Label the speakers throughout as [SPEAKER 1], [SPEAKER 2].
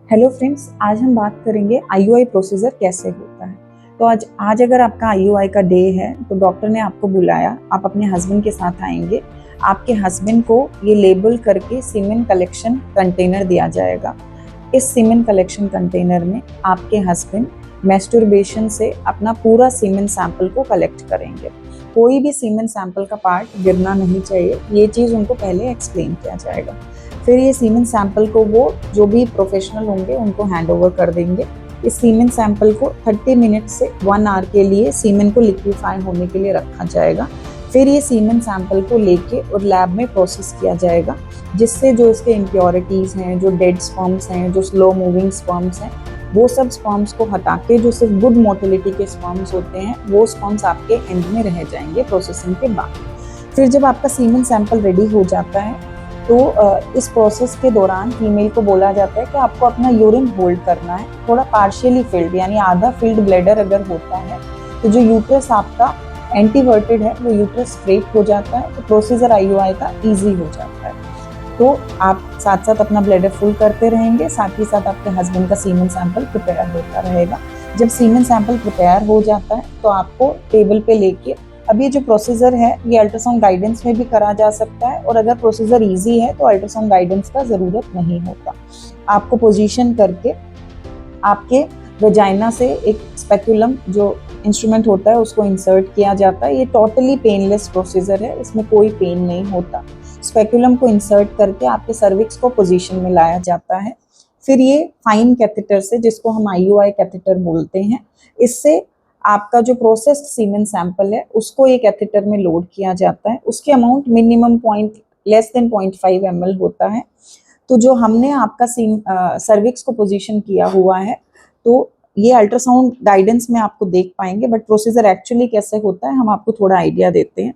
[SPEAKER 1] Hello friends, आज हम बात करेंगे आईयूआई प्रोसीजर कैसे होता है। तो आज अगर आपका आईयूआई का डे है तो डॉक्टर ने आपको बुलाया, आप अपने हस्बैंड के साथ आएंगे। आपके हस्बैंड को ये लेबल करके सीमेन कलेक्शन कंटेनर दिया जाएगा। इस सीमेन कलेक्शन कंटेनर में आपके हस्बैंड मैस्टरबेशन से अपना पूरा सीमेन सैंपल को कलेक्ट करेंगे। कोई भी सीमेन सैंपल का पार्ट गिरना नहीं चाहिए, ये चीज़ उनको पहले एक्सप्लेन किया जाएगा। फिर ये सीमेन सैंपल को वो जो भी प्रोफेशनल होंगे उनको हैंड ओवर कर देंगे। इस सीमेन सैंपल को 30 मिनट से 1 आवर के लिए सीमेन को लिक्विफाई होने के लिए रखा जाएगा। फिर ये सीमेन सैंपल को लेके और लैब में प्रोसेस किया जाएगा, जिससे जो इसके इम्प्योरिटीज़ हैं, जो डेड स्पर्म्स हैं, जो स्लो मूविंग स्पर्म्स हैं, वो सब स्पर्म्स को हटा के जो सिर्फ गुड मोटिलिटी के स्पर्म्स होते हैं वो स्पर्म्स आपके एंड में रह जाएंगे प्रोसेसिंग के बाद। फिर जब आपका सीमेन सैंपल रेडी हो जाता है तो इस प्रोसेस के दौरान फीमेल को बोला जाता है कि आपको अपना यूरिन होल्ड करना है, थोड़ा पार्शियली फिल्ड यानी आधा फिल्ड ब्लैडर अगर होता है तो जो यूट्रस आपका एंटीवर्टेड है वो यूट्रस स्ट्रेट हो जाता है, तो प्रोसीजर आईयूआई का इजी हो जाता है। तो आप साथ साथ अपना ब्लैडर फुल करते रहेंगे, साथ ही साथ आपके हस्बैंड का सीमेन सैंपल प्रिपेयर होता रहेगा। जब सीमेन सैंपल प्रिपेयर हो जाता है तो आपको टेबल पे लेके, अब ये जो प्रोसीजर है ये अल्ट्रासाउंड गाइडेंस में भी करा जा सकता है, और अगर प्रोसीजर इजी है तो अल्ट्रासाउंड गाइडेंस का ज़रूरत नहीं होता। आपको पोजीशन करके आपके वेजाइना से एक स्पेकुलम जो इंस्ट्रूमेंट होता है उसको इंसर्ट किया जाता है। ये टोटली पेनलेस प्रोसीजर है, इसमें कोई पेन नहीं होता। स्पेकुलम को इंसर्ट करके आपके सर्विक्स को पोजीशन में लाया जाता है। फिर ये फाइन कैथेटर से, जिसको हम आईयूआई कैथेटर बोलते हैं, इससे आपका जो प्रोसेस्ड सीमेन सैंपल है उसको ये कैथेटर में लोड किया जाता है। उसकी amount minimum less than 0.5 ml होता है। तो जो हमने आपका सर्विक्स को पोजीशन किया हुआ है, तो ये अल्ट्रासाउंड गाइडेंस में आपको देख पाएंगे, बट प्रोसीजर एक्चुअली कैसे होता है हम आपको थोड़ा आइडिया देते हैं।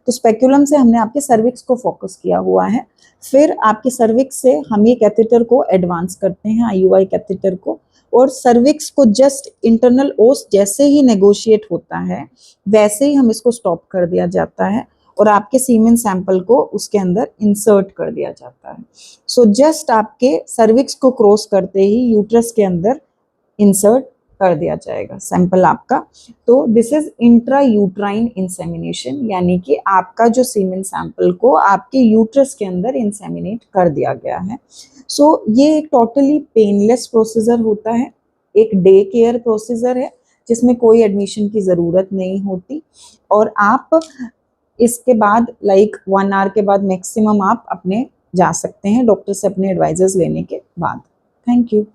[SPEAKER 1] तो स्पेकुलम से हमने आपके सर्विक्स को फोकस किया हुआ है। फिर आपके सर्विक्स से हम ये कैथेटर को एडवांस करते हैं, आईयूआई कैथेटर को, और सर्विक्स को जस्ट इंटरनल ओस जैसे ही नेगोशिएट होता है वैसे ही हम इसको स्टॉप कर दिया जाता है और आपके सीमेन सैंपल को उसके अंदर इंसर्ट कर दिया जाता है। सो जस्ट आपके सर्विक्स को क्रॉस करते ही यूट्रस के अंदर इंसर्ट कर दिया जाएगा सैंपल आपका। तो this is intra uterine insemination, यानी कि आपका जो सीमेन सैंपल को आपके यूट्रस के अंदर इंसेमिनेट कर दिया गया है। सो ये एक टोटली पेनलेस प्रोसीजर होता है, एक डे केयर प्रोसीजर है जिसमें कोई एडमिशन की ज़रूरत नहीं होती, और आप इसके बाद 1 आवर के बाद मैक्सिमम आप अपने जा सकते हैं डॉक्टर से अपने एडवाइजर्स लेने के बाद। Thank you.